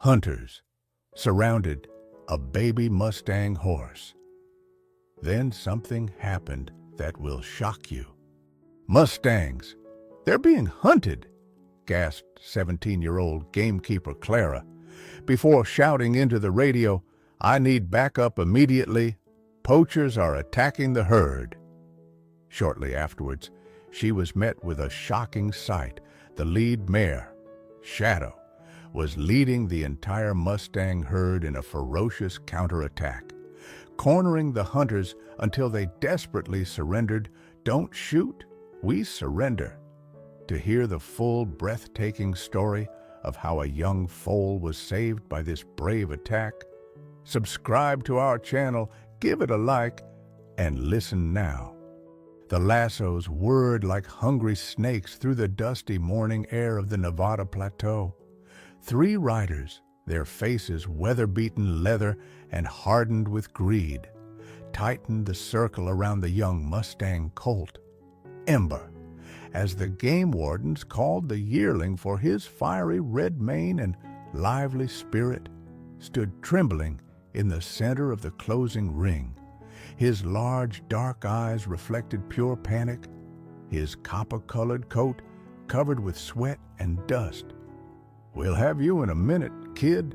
Hunters surrounded a baby Mustang horse. Then something happened that will shock you. Mustangs, they're being hunted, gasped 17-year-old gamekeeper Clara, before shouting into the radio, "I need backup immediately. Poachers are attacking the herd." Shortly afterwards, she was met with a shocking sight. The lead mare, Shadow, was leading the entire Mustang herd in a ferocious counterattack, cornering the hunters until they desperately surrendered. "Don't shoot, we surrender." To hear the full, breathtaking story of how a young foal was saved by this brave attack, subscribe to our channel, give it a like, and listen now. The lassos whirred like hungry snakes through the dusty morning air of the Nevada plateau. 3 riders, their faces weather-beaten leather and hardened with greed, tightened the circle around the young Mustang colt, Ember, as the game wardens called the yearling, for his fiery red mane and lively spirit stood trembling in the center of the closing ring. His large, dark eyes reflected pure panic, his copper-colored coat covered with sweat and dust. "We'll have you in a minute, kid."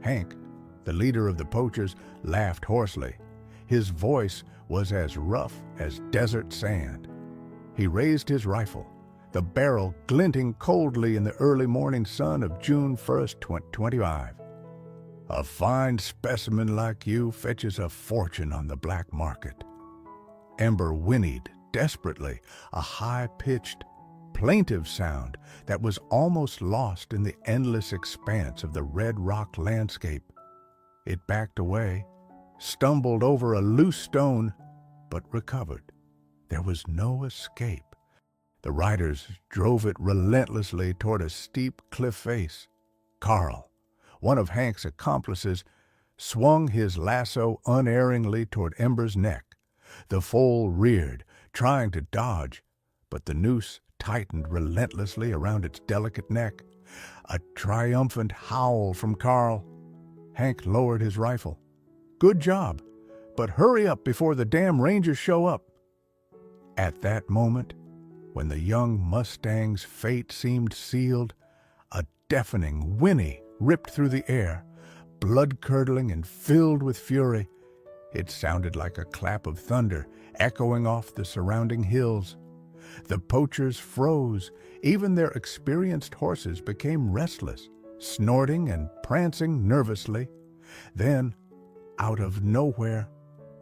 Hank, the leader of the poachers, laughed hoarsely. His voice was as rough as desert sand. He raised his rifle, the barrel glinting coldly in the early morning sun of June 1st, 2025. "A fine specimen like you fetches a fortune on the black market." Ember whinnied desperately, a high-pitched, plaintive sound that was almost lost in the endless expanse of the red rock landscape. It backed away, stumbled over a loose stone, but recovered. There was no escape. The riders drove it relentlessly toward a steep cliff face. Carl, one of Hank's accomplices, swung his lasso unerringly toward Ember's neck. The foal reared, trying to dodge, but the noose tightened relentlessly around its delicate neck. A triumphant howl from Carl. Hank lowered his rifle. "Good job, but hurry up before the damn rangers show up." At that moment, when the young Mustang's fate seemed sealed, a deafening whinny ripped through the air, blood-curdling and filled with fury. It sounded like a clap of thunder echoing off the surrounding hills. The poachers froze. Even their experienced horses became restless, snorting and prancing nervously. Then, out of nowhere,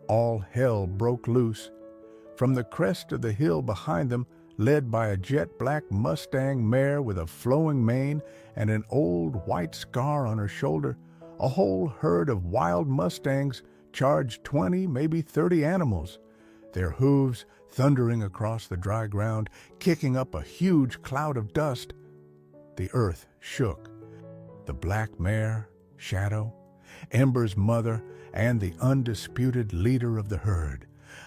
all hell broke loose. From the crest of the hill behind them, led by a jet-black Mustang mare with a flowing mane and an old white scar on her shoulder, a whole herd of wild Mustangs charged 20, maybe 30 animals, their hooves thundering across the dry ground, kicking up a huge cloud of dust. The earth shook. The black mare, Shadow, Ember's mother, and the undisputed leader of the herd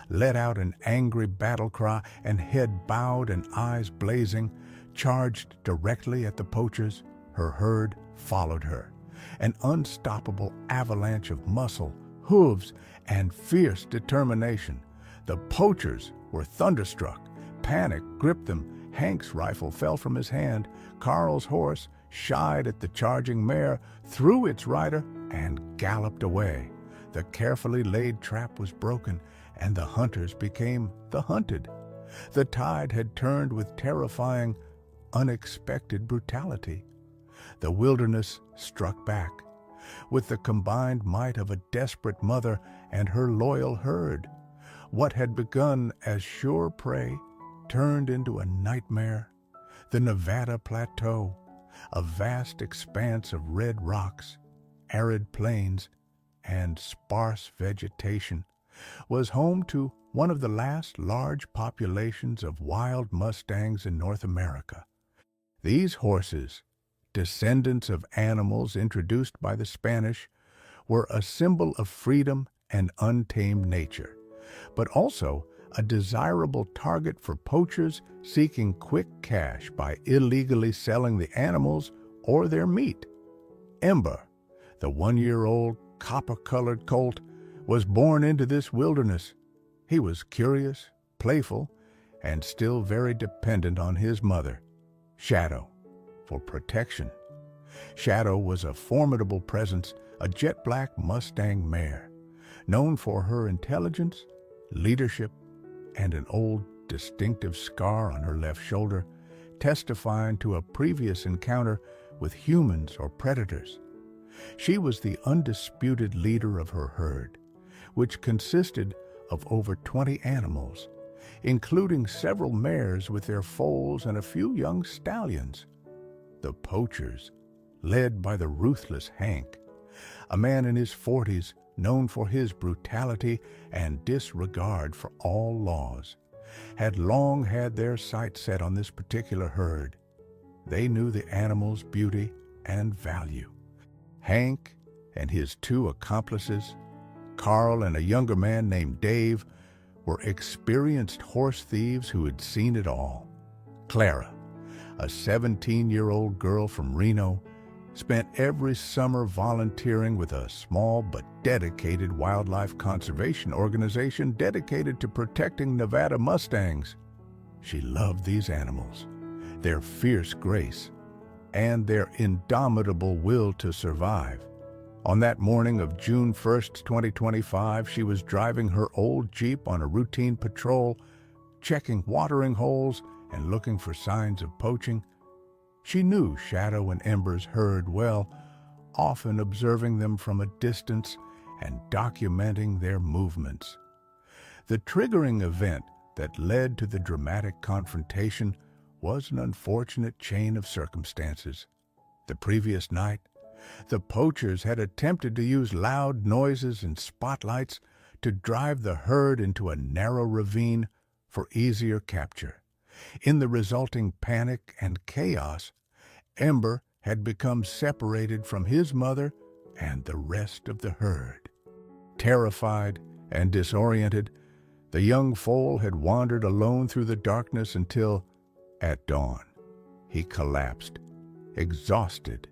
let out an angry battle cry, and head bowed and eyes blazing, charged directly at the poachers. Her herd followed her, an unstoppable avalanche of muscle, hooves, and fierce determination. The poachers were thunderstruck. Panic gripped them. Hank's rifle fell from his hand. Carl's horse shied at the charging mare, threw its rider, and galloped away. The carefully laid trap was broken, and the hunters became the hunted. The tide had turned with terrifying, unexpected brutality. The wilderness struck back, with the combined might of a desperate mother and her loyal herd. What had begun as sure prey turned into a nightmare. The Nevada plateau, a vast expanse of red rocks, arid plains, and sparse vegetation, was home to one of the last large populations of wild Mustangs in North America. These horses, descendants of animals introduced by the Spanish, were a symbol of freedom and untamed nature, but also a desirable target for poachers seeking quick cash by illegally selling the animals or their meat. Ember, the 1-year-old copper-colored colt, was born into this wilderness. He was curious, playful, and still very dependent on his mother, Shadow, for protection. Shadow was a formidable presence, a jet-black Mustang mare, known for her intelligence, leadership, and an old, distinctive scar on her left shoulder, testifying to a previous encounter with humans or predators. She was the undisputed leader of her herd, which consisted of over 20 animals, including several mares with their foals and a few young stallions. The poachers, led by the ruthless Hank, a man in his 40s known for his brutality and disregard for all laws, had long had their sights set on this particular herd. They knew the animal's beauty and value. Hank and his 2 accomplices, Carl and a younger man named Dave, were experienced horse thieves who had seen it all. Clara, a 17-year-old girl from Reno, spent every summer volunteering with a small but dedicated wildlife conservation organization dedicated to protecting Nevada Mustangs. She loved these animals, their fierce grace, and their indomitable will to survive. On that morning of June 1st, 2025, she was driving her old Jeep on a routine patrol, checking watering holes and looking for signs of poaching. She knew Shadow and Ember's herd well, often observing them from a distance and documenting their movements. The triggering event that led to the dramatic confrontation was an unfortunate chain of circumstances. The previous night, the poachers had attempted to use loud noises and spotlights to drive the herd into a narrow ravine for easier capture. In the resulting panic and chaos, Ember had become separated from his mother and the rest of the herd. Terrified and disoriented, the young foal had wandered alone through the darkness until, at dawn, he collapsed, exhausted,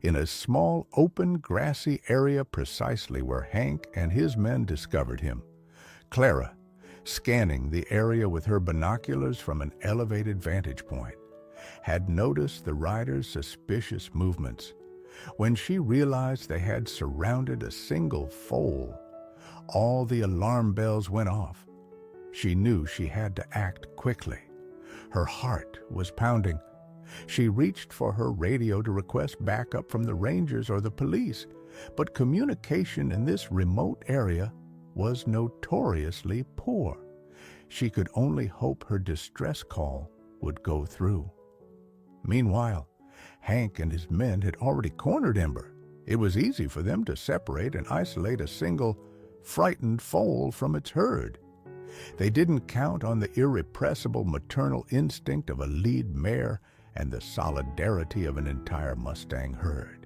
in a small, open, grassy area precisely where Hank and his men discovered him. Clara, scanning the area with her binoculars from an elevated vantage point, had noticed the rider's suspicious movements. When she realized they had surrounded a single foal, all the alarm bells went off. She knew she had to act quickly. Her heart was pounding. She reached for her radio to request backup from the rangers or the police, but communication in this remote area was notoriously poor. She could only hope her distress call would go through. Meanwhile, Hank and his men had already cornered Ember. It was easy for them to separate and isolate a single, frightened foal from its herd. They didn't count on the irrepressible maternal instinct of a lead mare and the solidarity of an entire Mustang herd.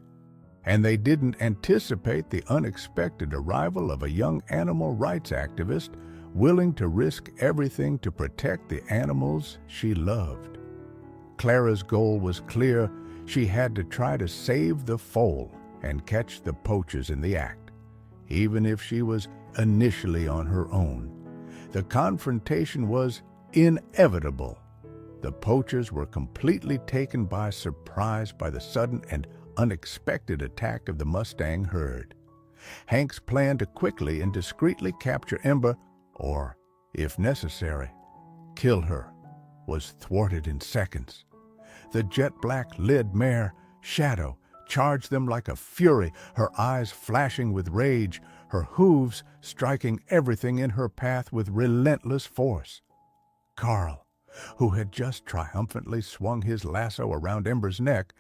And they didn't anticipate the unexpected arrival of a young animal rights activist willing to risk everything to protect the animals she loved. Clara's goal was clear. She had to try to save the foal and catch the poachers in the act, even if she was initially on her own. The confrontation was inevitable. The poachers were completely taken by surprise by the sudden and unexpected attack of the Mustang herd. Hank's plan to quickly and discreetly capture Ember, or, if necessary, kill her, was thwarted in seconds. The jet-black led mare, Shadow, charged them like a fury, her eyes flashing with rage, her hooves striking everything in her path with relentless force. Carl, who had just triumphantly swung his lasso around Ember's neck,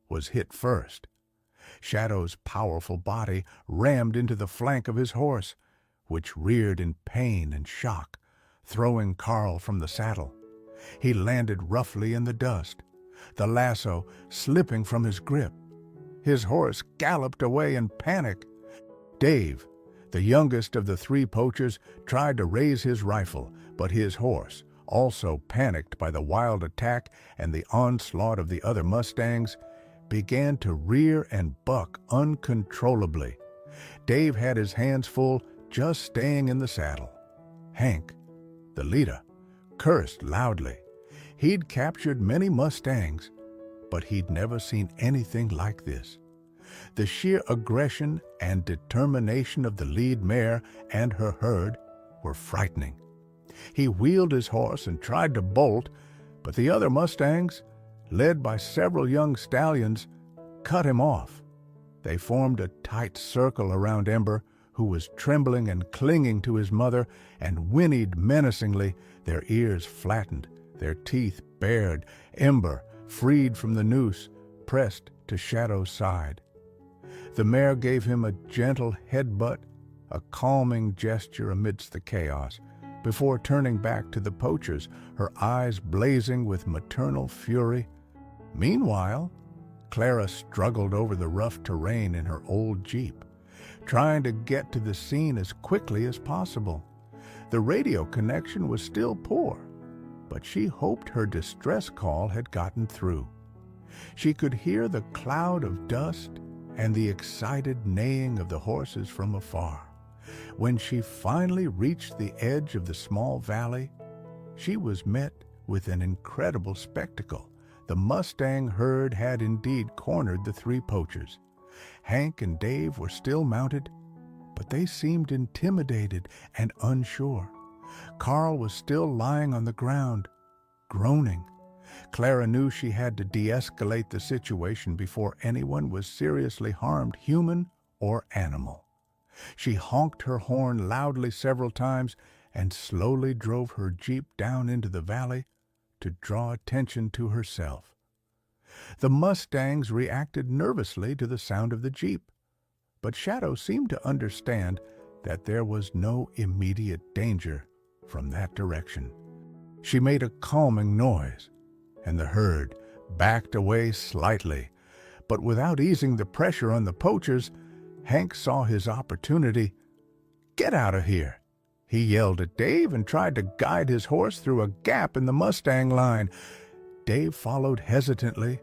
was hit first. Shadow's powerful body rammed into the flank of his horse, which reared in pain and shock, throwing Carl from the saddle. He landed roughly in the dust, the lasso slipping from his grip. His horse galloped away in panic. Dave, the youngest of the 3 poachers, tried to raise his rifle, but his horse, also panicked by the wild attack and the onslaught of the other Mustangs, began to rear and buck uncontrollably. Dave had his hands full just staying in the saddle. Hank, the leader, cursed loudly. He'd captured many Mustangs, but he'd never seen anything like this. The sheer aggression and determination of the lead mare and her herd were frightening. He wheeled his horse and tried to bolt, but the other Mustangs, led by several young stallions, cut him off. They formed a tight circle around Ember, who was trembling and clinging to his mother, and whinnied menacingly, their ears flattened, their teeth bared. Ember, freed from the noose, pressed to Shadow's side. The mare gave him a gentle headbutt, a calming gesture amidst the chaos, before turning back to the poachers, her eyes blazing with maternal fury. Meanwhile, Clara struggled over the rough terrain in her old Jeep, trying to get to the scene as quickly as possible. The radio connection was still poor, but she hoped her distress call had gotten through. She could hear the cloud of dust and the excited neighing of the horses from afar. When she finally reached the edge of the small valley, she was met with an incredible spectacle. The Mustang herd had indeed cornered the three poachers. Hank and Dave were still mounted, but they seemed intimidated and unsure. Carl was still lying on the ground, groaning. Clara knew she had to de-escalate the situation before anyone was seriously harmed, human or animal. She honked her horn loudly several times and slowly drove her Jeep down into the valley to draw attention to herself. The Mustangs reacted nervously to the sound of the Jeep, but Shadow seemed to understand that there was no immediate danger from that direction. She made a calming noise, and the herd backed away slightly. But without easing the pressure on the poachers, Hank saw his opportunity. "Get out of here!" He yelled at Dave and tried to guide his horse through a gap in the Mustang line. Dave followed hesitantly.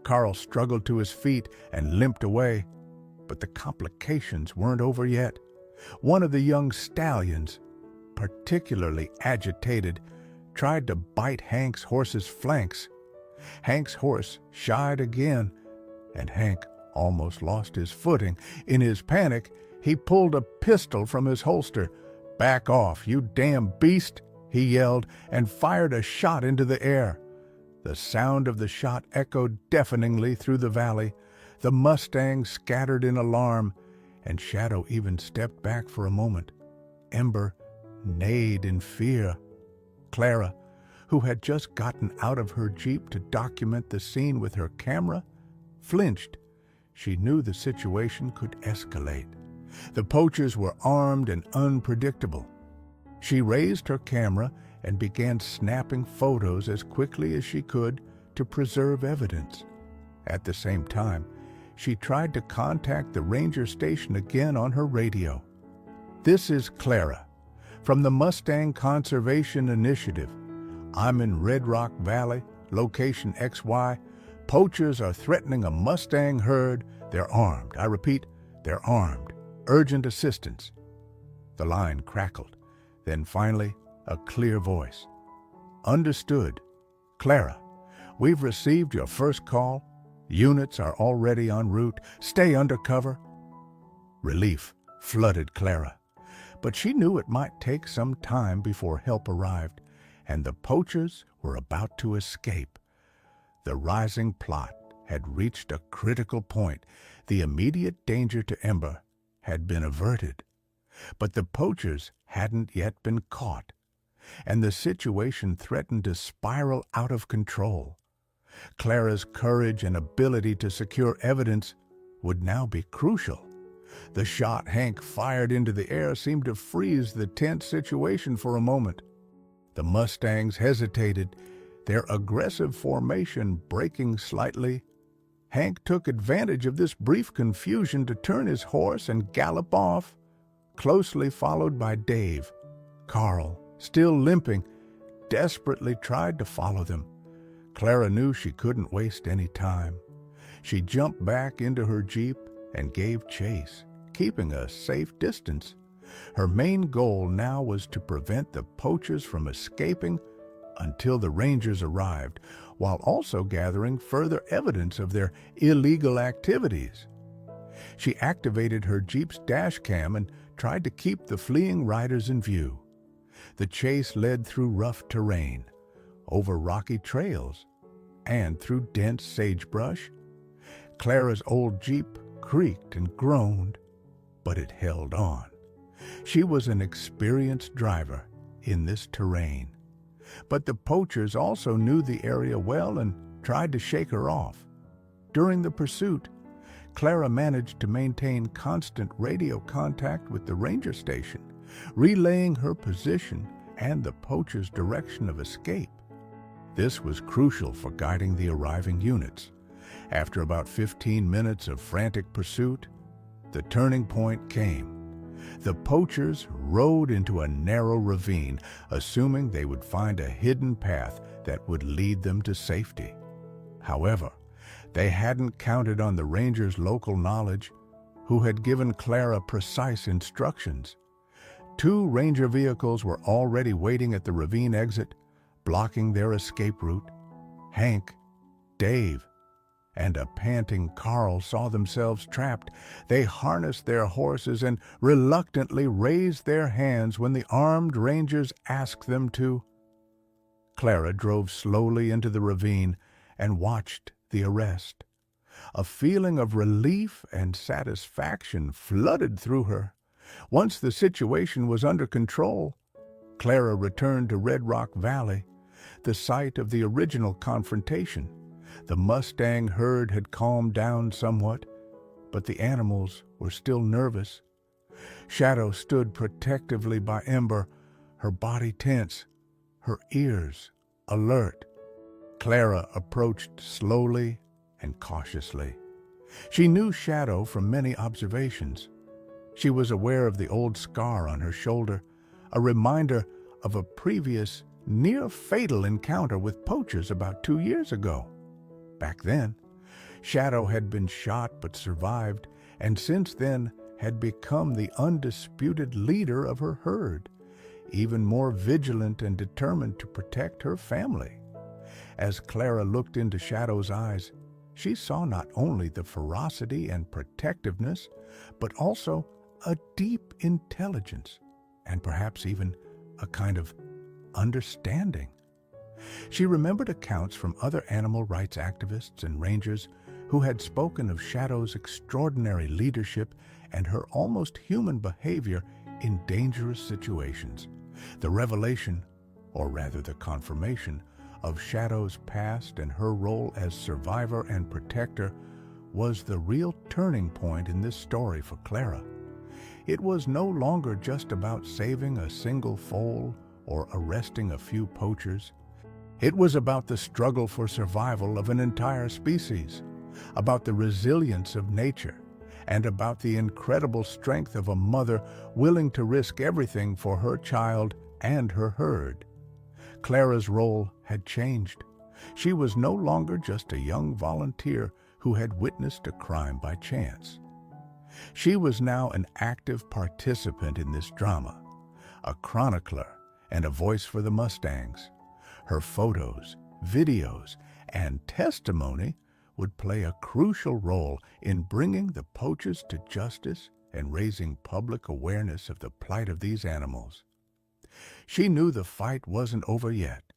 Carl struggled to his feet and limped away. But the complications weren't over yet. One of the young stallions, particularly agitated, tried to bite Hank's horse's flanks. Hank's horse shied again, and Hank almost lost his footing. In his panic, he pulled a pistol from his holster. "Back off, you damn beast!" he yelled, and fired a shot into the air. The sound of the shot echoed deafeningly through the valley. The Mustangs scattered in alarm, and Shadow even stepped back for a moment. Ember neighed in fear. Clara, who had just gotten out of her Jeep to document the scene with her camera, flinched. She knew the situation could escalate. The poachers were armed and unpredictable. She raised her camera and began snapping photos as quickly as she could to preserve evidence. At the same time, she tried to contact the ranger station again on her radio. "This is Clara, from the Mustang Conservation Initiative. I'm in Red Rock Valley, location XY. Poachers are threatening a Mustang herd. They're armed. I repeat, they're armed. Urgent assistance." The line crackled. Then finally, a clear voice. "Understood. Clara, we've received your first call. Units are already en route. Stay under cover." Relief flooded Clara, but she knew it might take some time before help arrived, and the poachers were about to escape. The rising plot had reached a critical point. The immediate danger to Ember had been averted, but the poachers hadn't yet been caught, and the situation threatened to spiral out of control. Clara's courage and ability to secure evidence would now be crucial. The shot Hank fired into the air seemed to freeze the tense situation for a moment. The Mustangs hesitated, their aggressive formation breaking slightly. Hank took advantage of this brief confusion to turn his horse and gallop off, closely followed by Dave. Carl, still limping, desperately tried to follow them. Clara knew she couldn't waste any time. She jumped back into her Jeep and gave chase, keeping a safe distance. Her main goal now was to prevent the poachers from escaping until the Rangers arrived, while also gathering further evidence of their illegal activities. She activated her Jeep's dash cam and tried to keep the fleeing riders in view. The chase led through rough terrain, over rocky trails, and through dense sagebrush. Clara's old Jeep creaked and groaned, but it held on. She was an experienced driver in this terrain. But the poachers also knew the area well and tried to shake her off. During the pursuit, Clara managed to maintain constant radio contact with the ranger station, relaying her position and the poachers' direction of escape. This was crucial for guiding the arriving units. After about 15 minutes of frantic pursuit, the turning point came. The poachers rode into a narrow ravine, assuming they would find a hidden path that would lead them to safety. However, they hadn't counted on the rangers' local knowledge, who had given Clara precise instructions. 2 ranger vehicles were already waiting at the ravine exit, blocking their escape route. Hank, Dave, and a panting Carl saw themselves trapped. They harnessed their horses and reluctantly raised their hands when the armed rangers asked them to. Clara drove slowly into the ravine and watched the arrest. A feeling of relief and satisfaction flooded through her. Once the situation was under control, Clara returned to Red Rock Valley, the site of the original confrontation. The Mustang herd had calmed down somewhat, but the animals were still nervous. Shadow stood protectively by Ember, her body tense, her ears alert. Clara approached slowly and cautiously. She knew Shadow from many observations. She was aware of the old scar on her shoulder, a reminder of a previous near-fatal encounter with poachers about 2 years ago. Back then, Shadow had been shot but survived, and since then had become the undisputed leader of her herd, even more vigilant and determined to protect her family. As Clara looked into Shadow's eyes, she saw not only the ferocity and protectiveness, but also a deep intelligence, and perhaps even a kind of understanding. She remembered accounts from other animal rights activists and rangers who had spoken of Shadow's extraordinary leadership and her almost human behavior in dangerous situations. The revelation, or rather the confirmation, of Shadow's past and her role as survivor and protector was the real turning point in this story for Clara. It was no longer just about saving a single foal or arresting a few poachers. It was about the struggle for survival of an entire species, about the resilience of nature, and about the incredible strength of a mother willing to risk everything for her child and her herd. Clara's role had changed. She was no longer just a young volunteer who had witnessed a crime by chance. She was now an active participant in this drama, a chronicler and a voice for the Mustangs. Her photos, videos, and testimony would play a crucial role in bringing the poachers to justice and raising public awareness of the plight of these animals. She knew the fight wasn't over yet.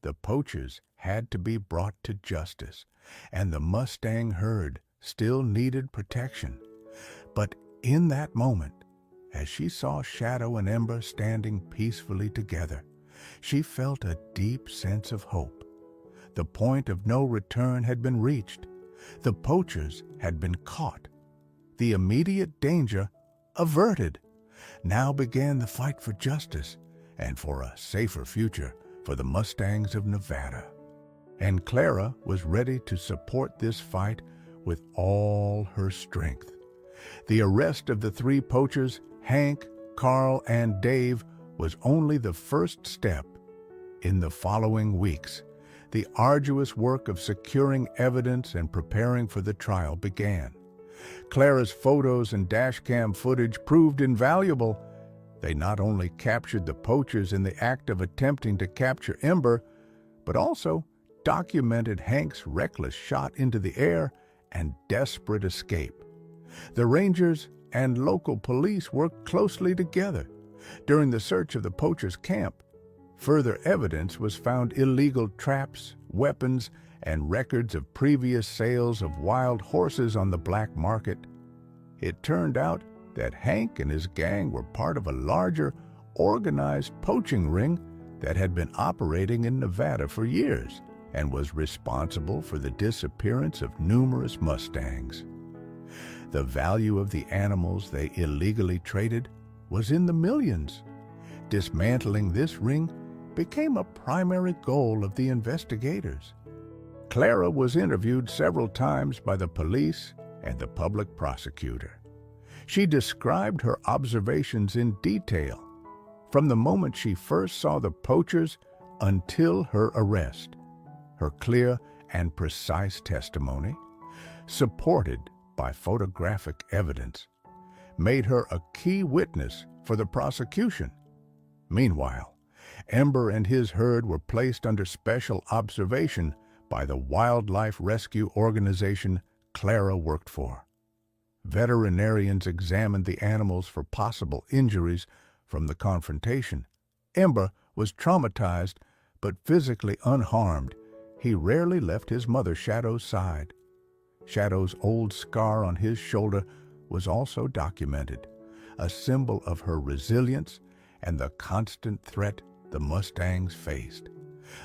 The poachers had to be brought to justice, and the Mustang herd still needed protection. But in that moment, as she saw Shadow and Ember standing peacefully together, she felt a deep sense of hope. The point of no return had been reached. The poachers had been caught. The immediate danger averted. Now began the fight for justice and for a safer future for the Mustangs of Nevada. And Clara was ready to support this fight with all her strength. The arrest of the 3 poachers, Hank, Carl, and Dave, was only the first step. In the following weeks, the arduous work of securing evidence and preparing for the trial began. Clara's photos and dashcam footage proved invaluable. They not only captured the poachers in the act of attempting to capture Ember, but also documented Hank's reckless shot into the air and desperate escape. The Rangers and local police worked closely together. During the search of the poachers' camp, further evidence was found: illegal traps, weapons, and records of previous sales of wild horses on the black market. It turned out that Hank and his gang were part of a larger, organized poaching ring that had been operating in Nevada for years and was responsible for the disappearance of numerous Mustangs. The value of the animals they illegally traded was in the millions. Dismantling this ring became a primary goal of the investigators. Clara was interviewed several times by the police and the public prosecutor. She described her observations in detail, from the moment she first saw the poachers until her arrest. Her clear and precise testimony, supported by photographic evidence, made her a key witness for the prosecution. Meanwhile, Ember and his herd were placed under special observation by the wildlife rescue organization Clara worked for. Veterinarians examined the animals for possible injuries from the confrontation. Ember was traumatized but physically unharmed. He rarely left his mother Shadow's side. Shadow's old scar on his shoulder was also documented, a symbol of her resilience and the constant threat the Mustangs faced.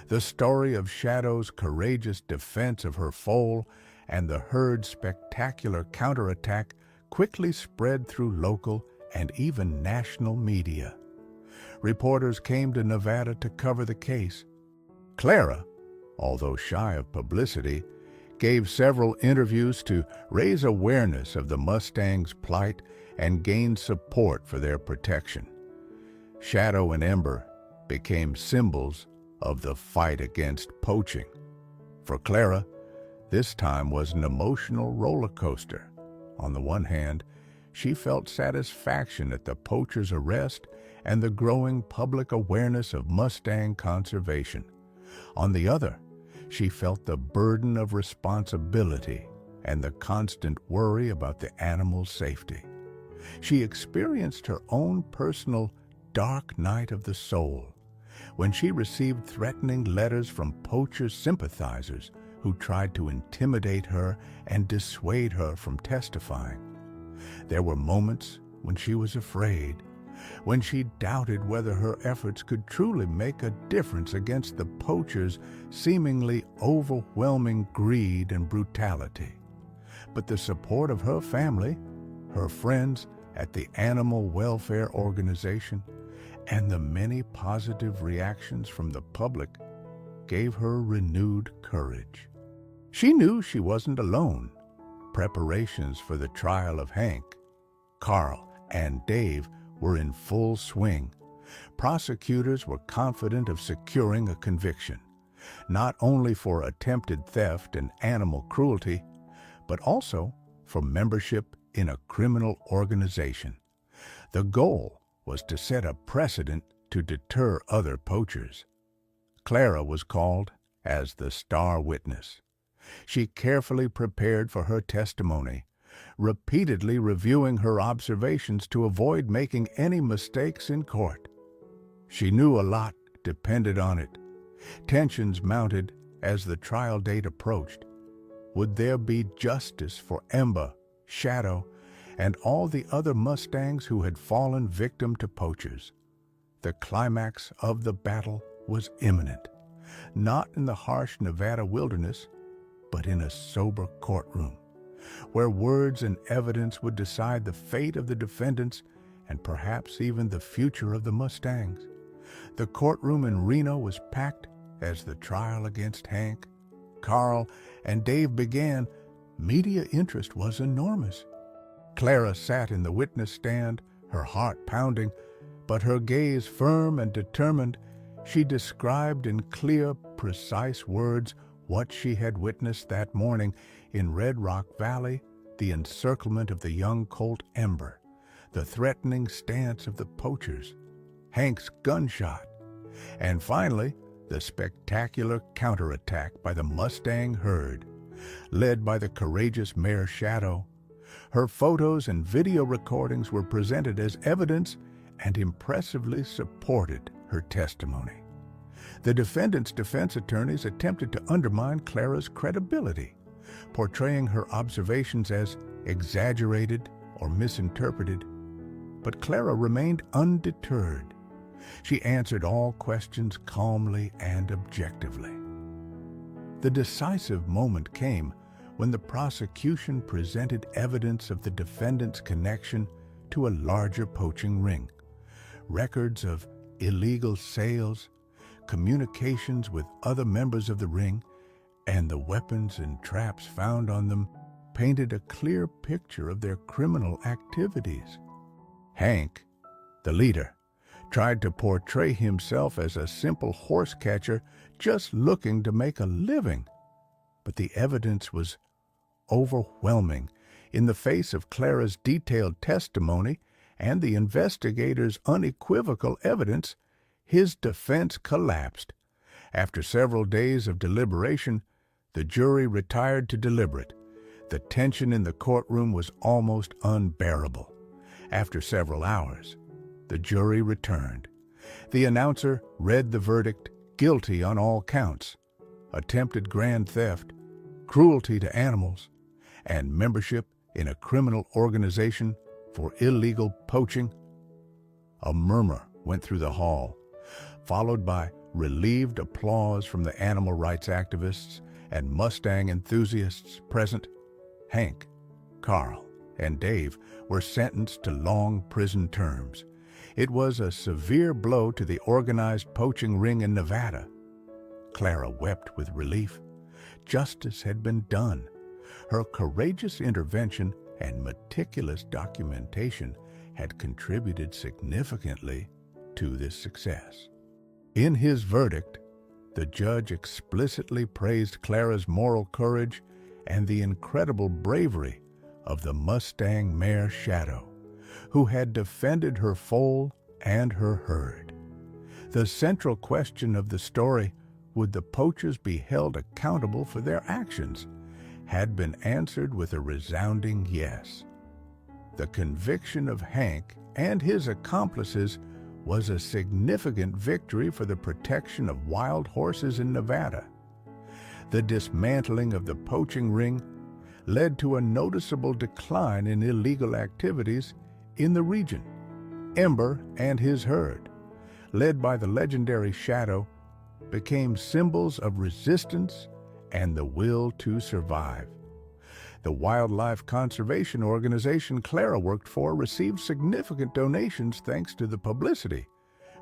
The story of Shadow's courageous defense of her foal and the herd's spectacular counterattack quickly spread through local and even national media. Reporters came to Nevada to cover the case. Clara, although shy of publicity, gave several interviews to raise awareness of the Mustangs' plight and gain support for their protection. Shadow and Ember became symbols of the fight against poaching. For Clara, this time was an emotional roller coaster. On the one hand, she felt satisfaction at the poachers' arrest and the growing public awareness of Mustang conservation. On the other, she felt the burden of responsibility and the constant worry about the animals' safety. She experienced her own personal dark night of the soul when she received threatening letters from poachers' sympathizers who tried to intimidate her and dissuade her from testifying. There were moments when she was afraid, when she doubted whether her efforts could truly make a difference against the poachers' seemingly overwhelming greed and brutality. But the support of her family, her friends at the Animal Welfare Organization, and the many positive reactions from the public gave her renewed courage. She knew she wasn't alone. Preparations for the trial of Hank, Carl, and Dave were in full swing. Prosecutors were confident of securing a conviction, not only for attempted theft and animal cruelty, but also for membership in a criminal organization. The goal was to set a precedent to deter other poachers. Clara was called as the star witness. She carefully prepared for her testimony, repeatedly reviewing her observations to avoid making any mistakes in court. She knew a lot depended on it. Tensions mounted as the trial date approached. Would there be justice for Ember, Shadow, and all the other Mustangs who had fallen victim to poachers? The climax of the battle was imminent, not in the harsh Nevada wilderness, but in a sober courtroom, where words and evidence would decide the fate of the defendants and perhaps even the future of the Mustangs. The courtroom in Reno was packed as the trial against Hank, Carl, and Dave began. Media interest was enormous. Clara sat in the witness stand, her heart pounding, but her gaze firm and determined. She described in clear, precise words what she had witnessed that morning in Red Rock Valley: the encirclement of the young colt Ember, the threatening stance of the poachers, Hank's gunshot, and finally, the spectacular counterattack by the Mustang herd, led by the courageous mare Shadow. Her photos and video recordings were presented as evidence and impressively supported her testimony. The defendant's defense attorneys attempted to undermine Clara's credibility, portraying her observations as exaggerated or misinterpreted, but Clara remained undeterred. She answered all questions calmly and objectively. The decisive moment came when the prosecution presented evidence of the defendant's connection to a larger poaching ring. Records of illegal sales, communications with other members of the ring, and the weapons and traps found on them painted a clear picture of their criminal activities. Hank, the leader, tried to portray himself as a simple horse catcher just looking to make a living, but the evidence was overwhelming. In the face of Clara's detailed testimony and the investigator's unequivocal evidence, his defense collapsed. After several days of deliberation, the jury retired to deliberate. The tension in the courtroom was almost unbearable. After several hours, the jury returned. The announcer read the verdict: guilty on all counts: attempted grand theft, cruelty to animals, and membership in a criminal organization for illegal poaching. A murmur went through the hall, followed by relieved applause from the animal rights activists and Mustang enthusiasts present. Hank, Carl, and Dave were sentenced to long prison terms. It was a severe blow to the organized poaching ring in Nevada. Clara wept with relief. Justice had been done. Her courageous intervention and meticulous documentation had contributed significantly to this success. In his verdict, the judge explicitly praised Clara's moral courage and the incredible bravery of the Mustang mare Shadow, who had defended her foal and her herd. The central question of the story, would the poachers be held accountable for their actions, had been answered with a resounding yes. The conviction of Hank and his accomplices was a significant victory for the protection of wild horses in Nevada. The dismantling of the poaching ring led to a noticeable decline in illegal activities in the region. Ember and his herd, led by the legendary Shadow, became symbols of resistance and the will to survive. The wildlife conservation organization Clara worked for received significant donations thanks to the publicity,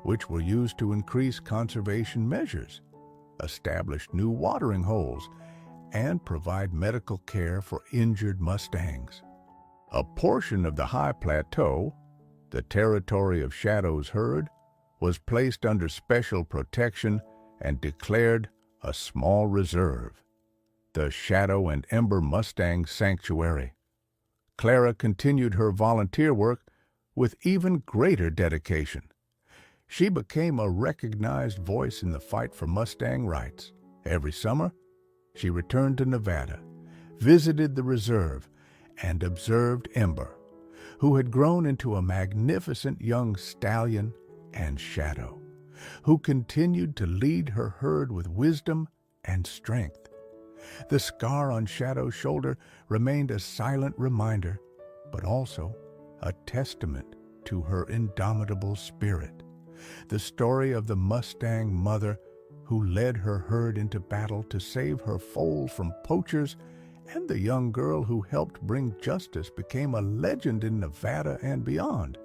which were used to increase conservation measures, establish new watering holes, and provide medical care for injured Mustangs. A portion of the high plateau, the territory of Shadow's herd, was placed under special protection and declared a small reserve, the Shadow and Ember Mustang Sanctuary. Clara continued her volunteer work with even greater dedication. She became a recognized voice in the fight for Mustang rights. Every summer, she returned to Nevada, visited the reserve, and observed Ember, who had grown into a magnificent young stallion, and Shadow, who continued to lead her herd with wisdom and strength. The scar on Shadow's shoulder remained a silent reminder, but also a testament to her indomitable spirit. The story of the Mustang mother who led her herd into battle to save her foal from poachers, and the young girl who helped bring justice became a legend in Nevada and beyond.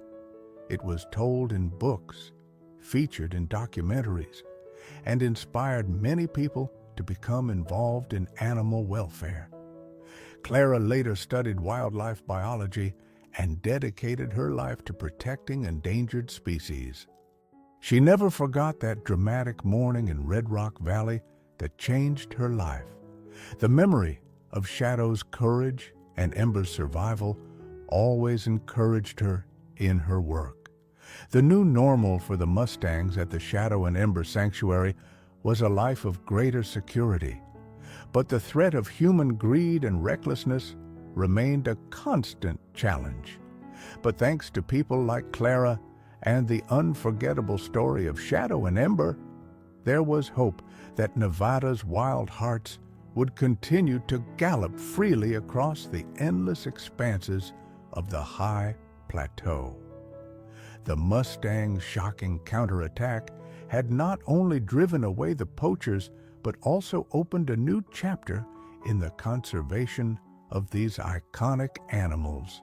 It was told in books, featured in documentaries, and inspired many people to become involved in animal welfare. Clara later studied wildlife biology and dedicated her life to protecting endangered species. She never forgot that dramatic morning in Red Rock Valley that changed her life. The memory of Shadow's courage and Ember's survival always encouraged her in her work. The new normal for the Mustangs at the Shadow and Ember Sanctuary was a life of greater security. But the threat of human greed and recklessness remained a constant challenge. But thanks to people like Clara and the unforgettable story of Shadow and Ember, there was hope that Nevada's wild hearts would continue to gallop freely across the endless expanses of the high plateau. The Mustang's shocking counterattack had not only driven away the poachers, but also opened a new chapter in the conservation of these iconic animals.